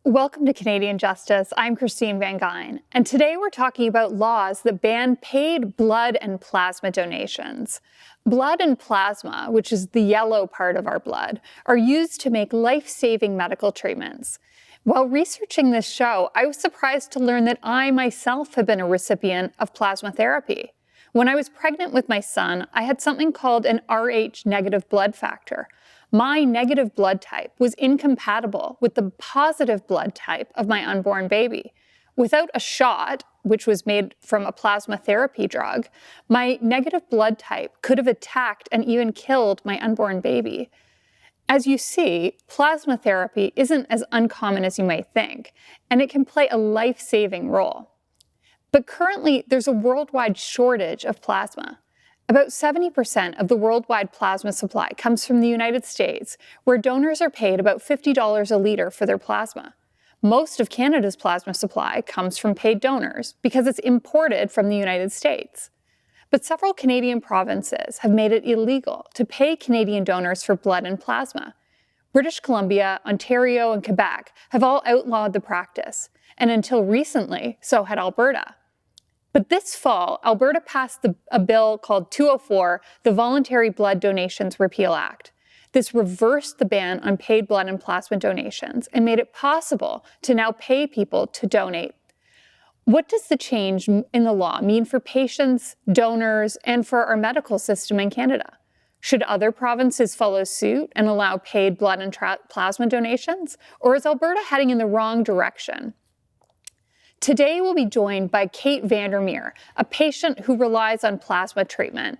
Welcome to Canadian Justice. I'm Christine Van Geyn, and today we're talking about laws that ban paid blood and plasma donations. Blood and plasma, which is the yellow part of our blood, are used to make life-saving medical treatments. While researching this show, I was surprised to learn that I myself have been a recipient of plasma therapy. When I was pregnant with my son, I had something called an Rh negative blood factor. My negative blood type was incompatible with the positive blood type of my unborn baby. Without a shot, which was made from a plasma therapy drug, my negative blood type could have attacked and even killed my unborn baby. As you see, plasma therapy isn't as uncommon as you might think, and it can play a life-saving role. But currently, there's a worldwide shortage of plasma. About 70% of the worldwide plasma supply comes from the United States, where donors are paid about $50 a liter for their plasma. Most of Canada's plasma supply comes from paid donors because it's imported from the United States. But several Canadian provinces have made it illegal to pay Canadian donors for blood and plasma. British Columbia, Ontario, and Quebec have all outlawed the practice, and until recently, so had Alberta. But this fall, Alberta passed a bill called 204, the Voluntary Blood Donations Repeal Act. This reversed the ban on paid blood and plasma donations and made it possible to now pay people to donate. What does the change in the law mean for patients, donors, and for our medical system in Canada? Should other provinces follow suit and allow paid blood and plasma donations? Or is Alberta heading in the wrong direction? Today, we'll be joined by Kate Vandermeer, a patient who relies on plasma treatment.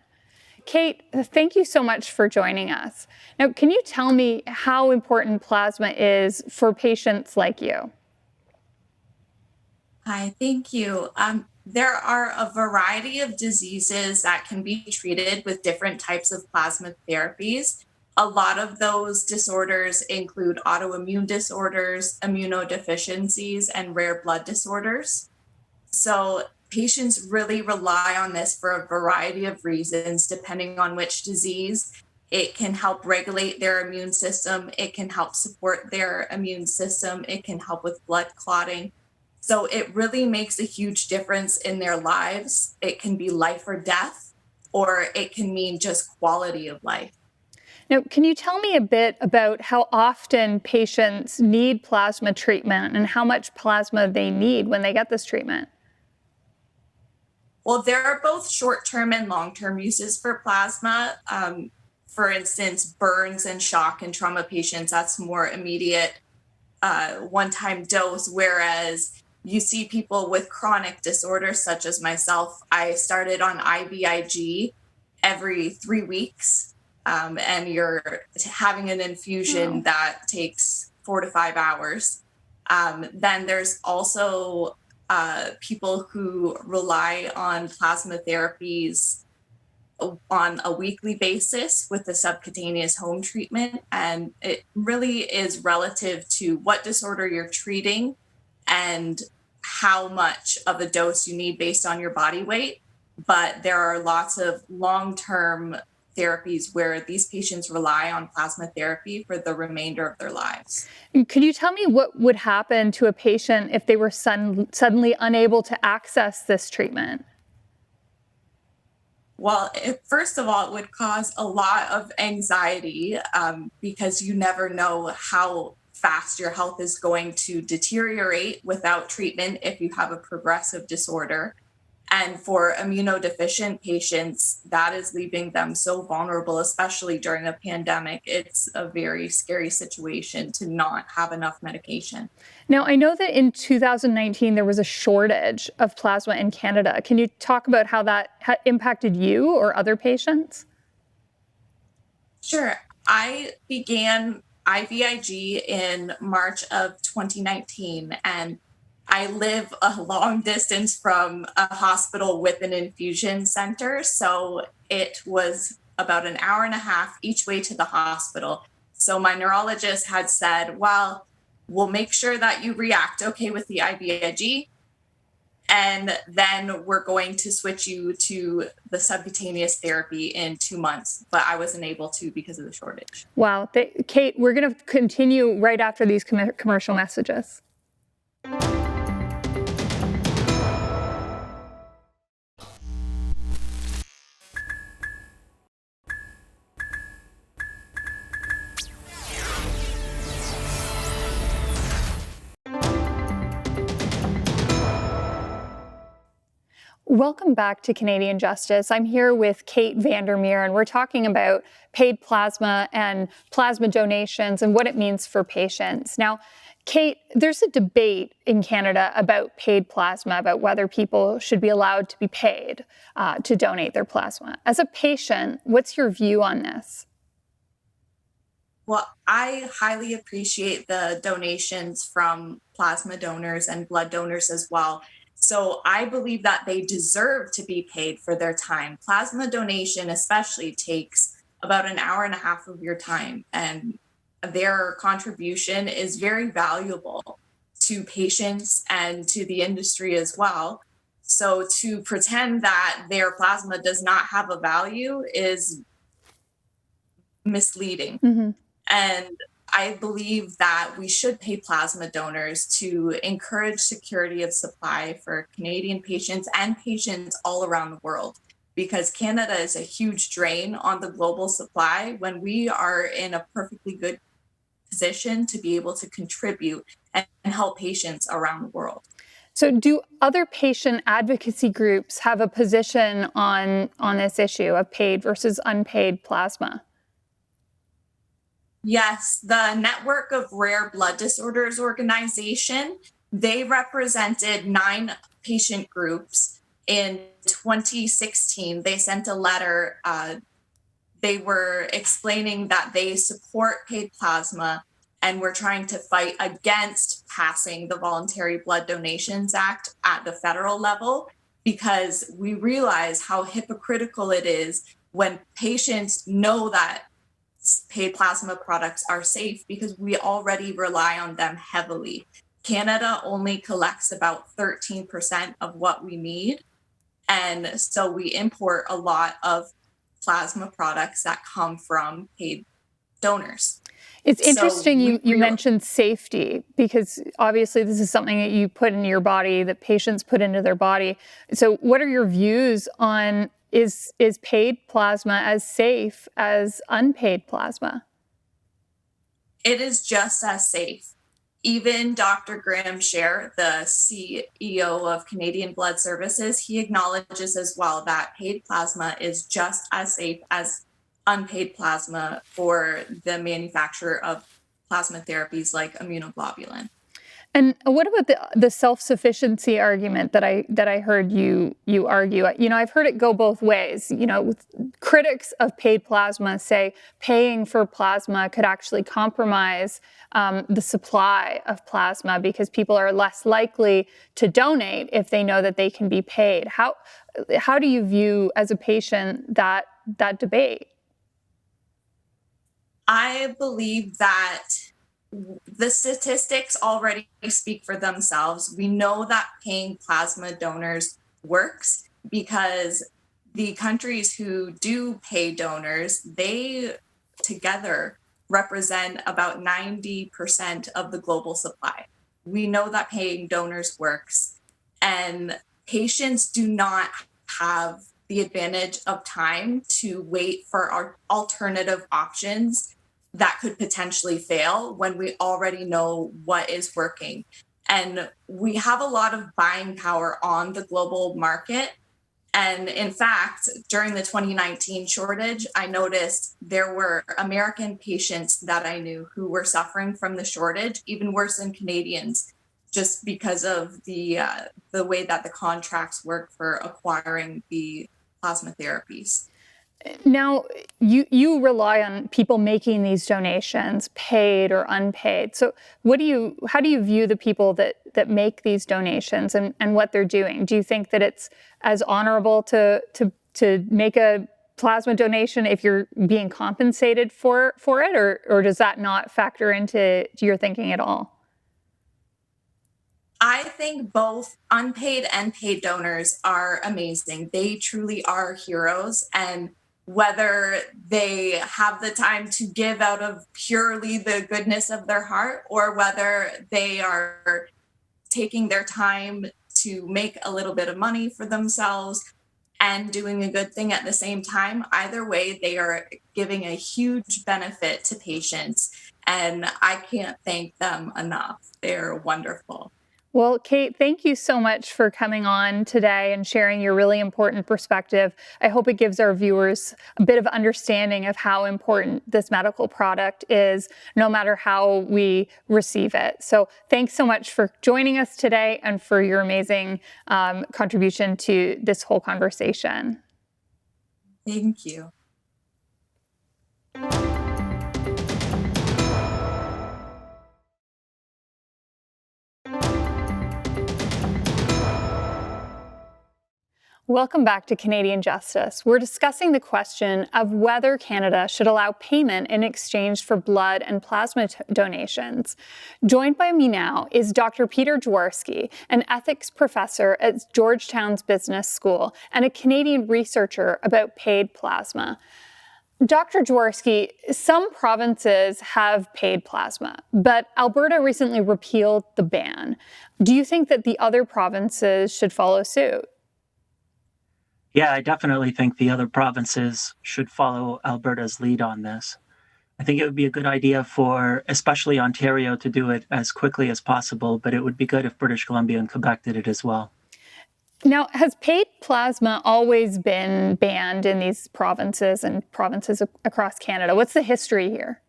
Kate, thank you so much for joining us. Now, can you tell me how important plasma is for patients like you? Hi, thank you. There are a variety of diseases that can be treated with different types of plasma therapies. A lot of those disorders include autoimmune disorders, immunodeficiencies, and rare blood disorders. So patients really rely on this for a variety of reasons, depending on which disease. It can help regulate their immune system. It can help support their immune system. It can help with blood clotting. So it really makes a huge difference in their lives. It can be life or death, or it can mean just quality of life. Now, can you tell me a bit about how often patients need plasma treatment and how much plasma they need when they get this treatment? Well, there are both short-term and long-term uses for plasma. For instance, burns and shock and trauma patients, that's more immediate one-time dose, whereas you see people with chronic disorders such as myself. I started on IVIG every 3 weeks. And you're having an infusion that takes 4 to 5 hours. Then there's also people who rely on plasma therapies on a weekly basis with the subcutaneous home treatment. And it really is relative to what disorder you're treating and how much of a dose you need based on your body weight. But there are lots of long-term therapies where these patients rely on plasma therapy for the remainder of their lives. Could you tell me what would happen to a patient if they were suddenly unable to access this treatment? Well, first of all, it would cause a lot of anxiety because you never know how fast your health is going to deteriorate without treatment if you have a progressive disorder. And for immunodeficient patients, that is leaving them so vulnerable, especially during a pandemic. It's a very scary situation to not have enough medication. Now, I know that in 2019, there was a shortage of plasma in Canada. Can you talk about how that impacted you or other patients? Sure. I began IVIG in March of 2019, and I live a long distance from a hospital with an infusion center, so it was about an hour and a half each way to the hospital. So my neurologist had said, well, we'll make sure that you react okay with the IVIG, and then we're going to switch you to the subcutaneous therapy in 2 months. But I wasn't able to because of the shortage. Wow. Kate, we're going to continue right after these commercial messages. Welcome back to Canadian Justice. I'm here with Kate Vandermeer, and we're talking about paid plasma and plasma donations and what it means for patients. Now, Kate, there's a debate in Canada about paid plasma, about whether people should be allowed to be paid to donate their plasma. As a patient, what's your view on this? Well, I highly appreciate the donations from plasma donors and blood donors as well. So I believe that they deserve to be paid for their time. Plasma donation, especially, takes about an hour and a half of your time, and their contribution is very valuable to patients and to the industry as well. So to pretend that their plasma does not have a value is misleading. Mm-hmm. And I believe that we should pay plasma donors to encourage security of supply for Canadian patients and patients all around the world, because Canada is a huge drain on the global supply when we are in a perfectly good position to be able to contribute and help patients around the world. So do other patient advocacy groups have a position on this issue of paid versus unpaid plasma? Yes, the Network of Rare Blood Disorders organization, they represented 9 patient groups in 2016. They sent a letter. They were explaining that they support paid plasma and were trying to fight against passing the Voluntary Blood Donations Act at the federal level, because we realize how hypocritical it is when patients know that paid plasma products are safe, because we already rely on them heavily. Canada only collects about 13% of what we need. And so we import a lot of plasma products that come from paid donors. It's interesting you mentioned safety, because obviously this is something that you put in your body, that patients put into their body. So what are your views on is paid plasma as safe as unpaid plasma? It is just as safe. Even Dr. Graham Sher, the CEO of Canadian Blood Services, he acknowledges as well that paid plasma is just as safe as unpaid plasma for the manufacture of plasma therapies like immunoglobulin. And what about the self-sufficiency argument that I heard you argue? You know, I've heard it go both ways. You know, critics of paid plasma say paying for plasma could actually compromise the supply of plasma, because people are less likely to donate if they know that they can be paid. How do you view, as a patient, that debate? I believe that the statistics already speak for themselves. We know that paying plasma donors works, because the countries who do pay donors, they together represent about 90% of the global supply. We know that paying donors works, and patients do not have the advantage of time to wait for our alternative options that could potentially fail when we already know what is working. And we have a lot of buying power on the global market. And in fact, during the 2019 shortage, I noticed there were American patients that I knew who were suffering from the shortage, even worse than Canadians, just because of the way that the contracts work for acquiring the plasma therapies. Now, you rely on people making these donations, paid or unpaid. So how do you view the people that make these donations and what they're doing? Do you think that it's as honorable to make a plasma donation if you're being compensated for it, or does that not factor into your thinking at all? I think both unpaid and paid donors are amazing. They truly are heroes. And whether they have the time to give out of purely the goodness of their heart, or whether they are taking their time to make a little bit of money for themselves and doing a good thing at the same time, either way, they are giving a huge benefit to patients. And I can't thank them enough. They're wonderful. Well, Kate, thank you so much for coming on today and sharing your really important perspective. I hope it gives our viewers a bit of understanding of how important this medical product is, no matter how we receive it. So thanks so much for joining us today and for your amazing contribution to this whole conversation. Thank you. Welcome back to Canadian Justice. We're discussing the question of whether Canada should allow payment in exchange for blood and plasma donations. Joined by me now is Dr. Peter Jaworski, an ethics professor at Georgetown's Business School and a Canadian researcher about paid plasma. Dr. Jaworski, some provinces have paid plasma, but Alberta recently repealed the ban. Do you think that the other provinces should follow suit? Yeah, I definitely think the other provinces should follow Alberta's lead on this. I think it would be a good idea for especially Ontario to do it as quickly as possible, but it would be good if British Columbia and Quebec did it as well. Now, has paid plasma always been banned in these provinces and provinces across Canada? What's the history here?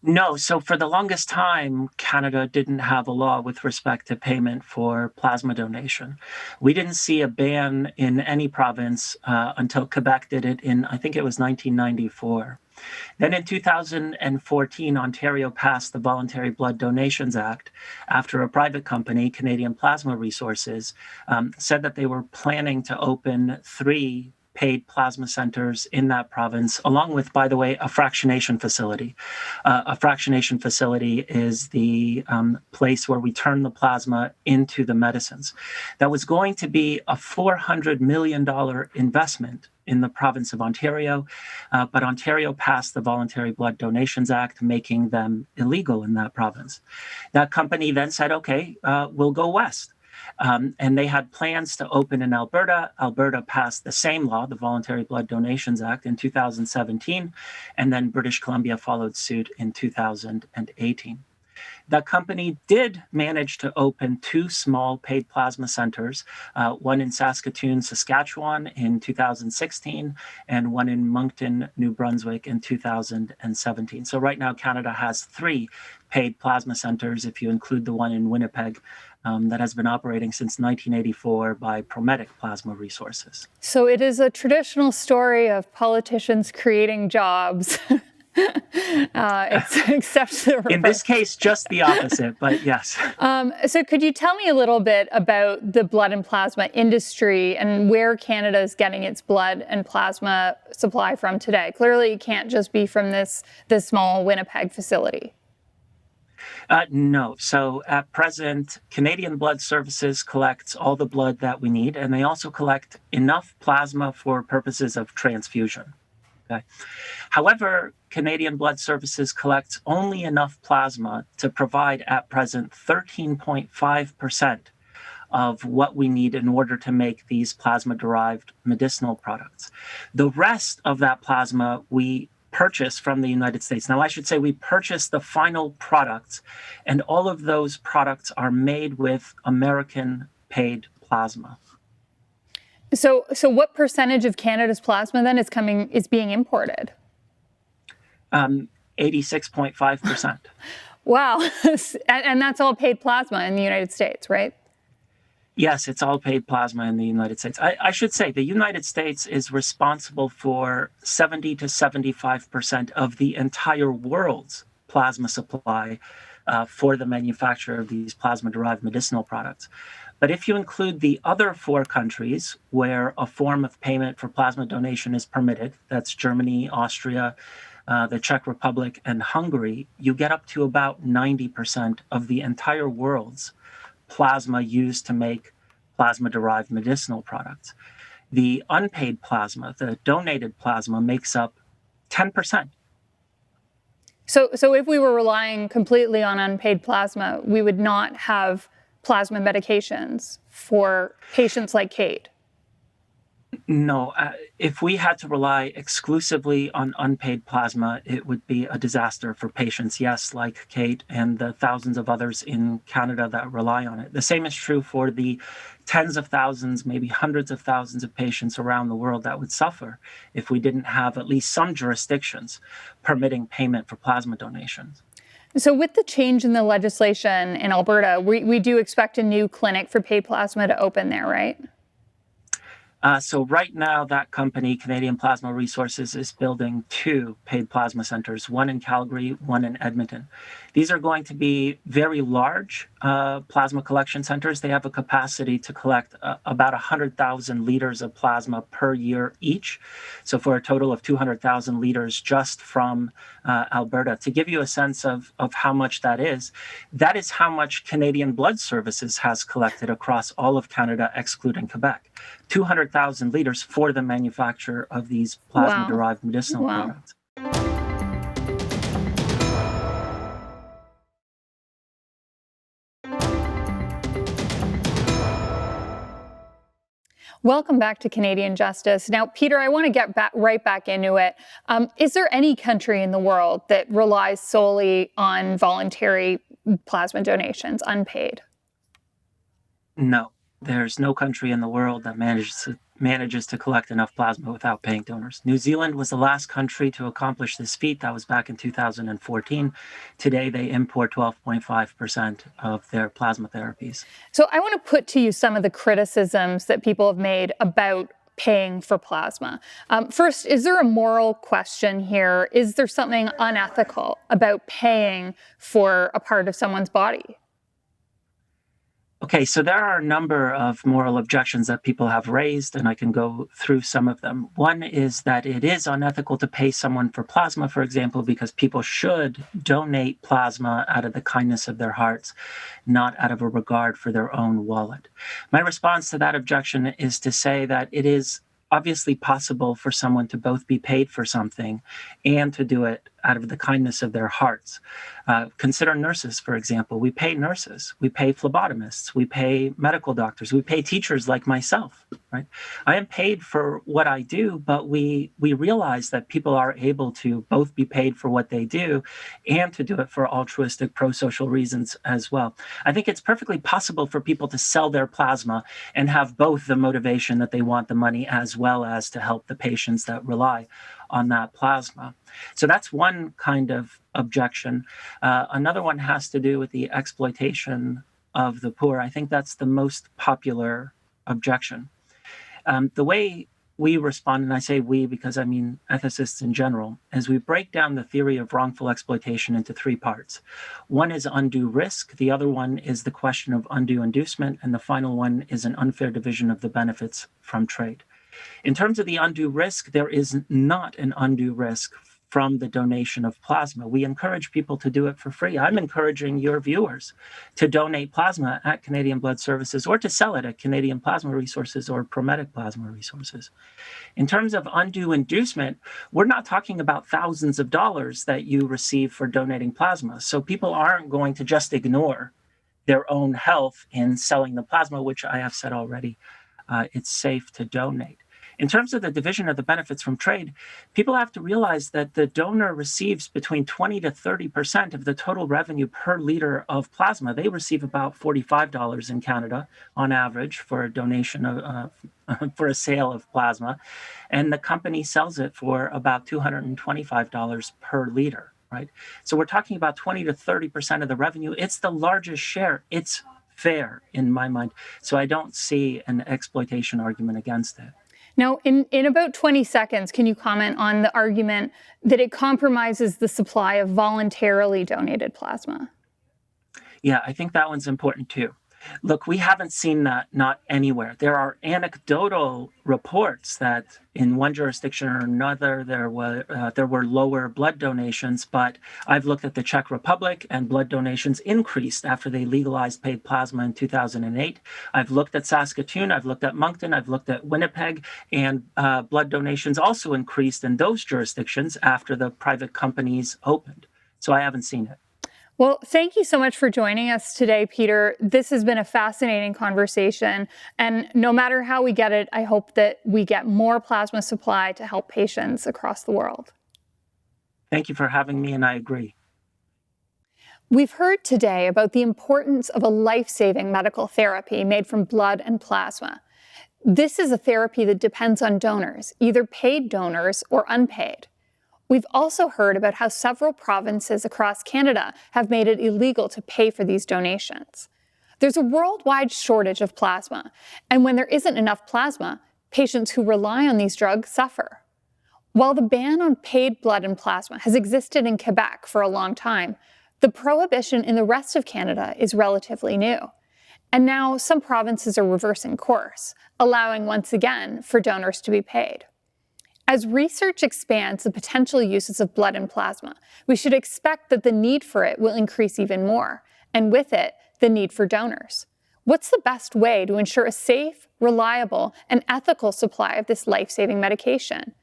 No, so for the longest time, Canada didn't have a law with respect to payment for plasma donation. We didn't see a ban in any province until Quebec did it in, I think it was 1994. Then in 2014, Ontario passed the Voluntary Blood Donations Act after a private company, Canadian Plasma Resources, said that they were planning to open 3 paid plasma centers in that province, along with, by the way, a fractionation facility. A fractionation facility is the place where we turn the plasma into the medicines. That was going to be a $400 million investment in the province of Ontario, but Ontario passed the Voluntary Blood Donations Act, making them illegal in that province. That company then said, okay, we'll go west. And they had plans to open in Alberta. Alberta passed the same law, the Voluntary Blood Donations Act, in 2017, and then British Columbia followed suit in 2018. That company did manage to open 2 small paid plasma centers, one in Saskatoon, Saskatchewan in 2016, and one in Moncton, New Brunswick in 2017. So right now, Canada has 3 paid plasma centers, if you include the one in Winnipeg, that has been operating since 1984 by Prometic Plasma Resources. So it is a traditional story of politicians creating jobs. Except in this case, just the opposite, but yes. So could you tell me a little bit about the blood and plasma industry and where Canada is getting its blood and plasma supply from today? Clearly, it can't just be from this small Winnipeg facility. No. So at present, Canadian Blood Services collects all the blood that we need, and they also collect enough plasma for purposes of transfusion. Okay. However, Canadian Blood Services collects only enough plasma to provide at present 13.5% of what we need in order to make these plasma-derived medicinal products. The rest of that plasma we purchase from the United States. Now, I should say we purchase the final products, and all of those products are made with American-paid plasma. So what percentage of Canada's plasma then is being imported? 86.5%. Wow. And that's all paid plasma in the United States, right? Yes, it's all paid plasma in the United States. I should say the United States is responsible for 70 to 75% of the entire world's plasma supply for the manufacture of these plasma-derived medicinal products. But if you include the other 4 countries where a form of payment for plasma donation is permitted, that's Germany, Austria, the Czech Republic, and Hungary, you get up to about 90% of the entire world's plasma used to make plasma-derived medicinal products. The unpaid plasma, the donated plasma, makes up 10%. So if we were relying completely on unpaid plasma, we would not have plasma medications for patients like Kate. No, if we had to rely exclusively on unpaid plasma, it would be a disaster for patients, yes, like Kate and the thousands of others in Canada that rely on it. The same is true for the tens of thousands, maybe hundreds of thousands of patients around the world that would suffer if we didn't have at least some jurisdictions permitting payment for plasma donations. So with the change in the legislation in Alberta, we do expect a new clinic for paid plasma to open there, right? So right now, that company, Canadian Plasma Resources, is building 2 paid plasma centers, one in Calgary, one in Edmonton. These are going to be very large plasma collection centers. They have a capacity to collect about 100,000 liters of plasma per year each. So for a total of 200,000 liters just from Alberta. To give you a sense of how much that is how much Canadian Blood Services has collected across all of Canada, excluding Quebec. 200,000 liters for the manufacture of these plasma-derived medicinal products. Welcome back to Canadian Justice. Now, Peter, I want to get right back into it. Is there any country in the world that relies solely on voluntary plasma donations, unpaid? No, there's no country in the world that manages to collect enough plasma without paying donors. New Zealand was the last country to accomplish this feat. That was back in 2014. Today, they import 12.5% of their plasma therapies. So I want to put to you some of the criticisms that people have made about paying for plasma. First, is there a moral question here? Is there something unethical about paying for a part of someone's body? Okay, so there are a number of moral objections that people have raised, and I can go through some of them. One is that it is unethical to pay someone for plasma, for example, because people should donate plasma out of the kindness of their hearts, not out of a regard for their own wallet. My response to that objection is to say that it is obviously possible for someone to both be paid for something and to do it out of the kindness of their hearts. Consider nurses, for example. We pay nurses, we pay phlebotomists, we pay medical doctors, we pay teachers like myself, right? I am paid for what I do, but we realize that people are able to both be paid for what they do and to do it for altruistic, pro-social reasons as well. I think it's perfectly possible for people to sell their plasma and have both the motivation that they want the money as well as to help the patients that rely on that plasma. So that's one kind of objection. Another one has to do with the exploitation of the poor. I think that's the most popular objection. The way we respond, and I say we because I mean ethicists in general, is we break down the theory of wrongful exploitation into 3 parts. One is undue risk, the other one is the question of undue inducement, and the final one is an unfair division of the benefits from trade. In terms of the undue risk, there is not an undue risk from the donation of plasma. We encourage people to do it for free. I'm encouraging your viewers to donate plasma at Canadian Blood Services or to sell it at Canadian Plasma Resources or Prometic Plasma Resources. In terms of undue inducement, we're not talking about thousands of dollars that you receive for donating plasma. So people aren't going to just ignore their own health in selling the plasma, which I have said already, it's safe to donate. In terms of the division of the benefits from trade, people have to realize that the donor receives between 20 to 30% of the total revenue per liter of plasma. They receive about $45 in Canada on average for a donation for a sale of plasma, and the company sells it for about $225 per liter, right? So we're talking about 20 to 30% of the revenue. It's the largest share. It's fair in my mind. So I don't see an exploitation argument against it. Now, in about 20 seconds, can you comment on the argument that it compromises the supply of voluntarily donated plasma? Yeah, I think that one's important too. Look, we haven't seen that not anywhere. There are anecdotal reports that in one jurisdiction or another there were lower blood donations, but I've looked at the Czech Republic and blood donations increased after they legalized paid plasma in 2008. I've looked at Saskatoon, I've looked at Moncton, I've looked at Winnipeg, and blood donations also increased in those jurisdictions after the private companies opened. So I haven't seen it. Well, thank you so much for joining us today, Peter. This has been a fascinating conversation. And no matter how we get it, I hope that we get more plasma supply to help patients across the world. Thank you for having me, and I agree. We've heard today about the importance of a life-saving medical therapy made from blood and plasma. This is a therapy that depends on donors, either paid donors or unpaid. We've also heard about how several provinces across Canada have made it illegal to pay for these donations. There's a worldwide shortage of plasma, and when there isn't enough plasma, patients who rely on these drugs suffer. While the ban on paid blood and plasma has existed in Quebec for a long time, the prohibition in the rest of Canada is relatively new. And now some provinces are reversing course, allowing once again for donors to be paid. As research expands the potential uses of blood and plasma, we should expect that the need for it will increase even more, and with it, the need for donors. What's the best way to ensure a safe, reliable, and ethical supply of this life-saving medication?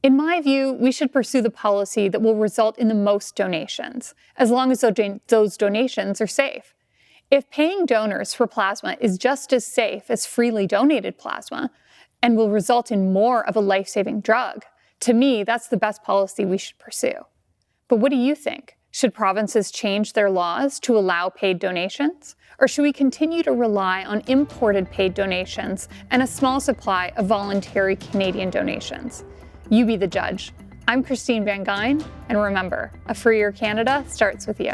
In my view, we should pursue the policy that will result in the most donations, as long as those donations are safe. If paying donors for plasma is just as safe as freely donated plasma, and will result in more of a life-saving drug, to me, that's the best policy we should pursue. But what do you think? Should provinces change their laws to allow paid donations? Or should we continue to rely on imported paid donations and a small supply of voluntary Canadian donations? You be the judge. I'm Christine Van Geyn, and remember, a freer Canada starts with you.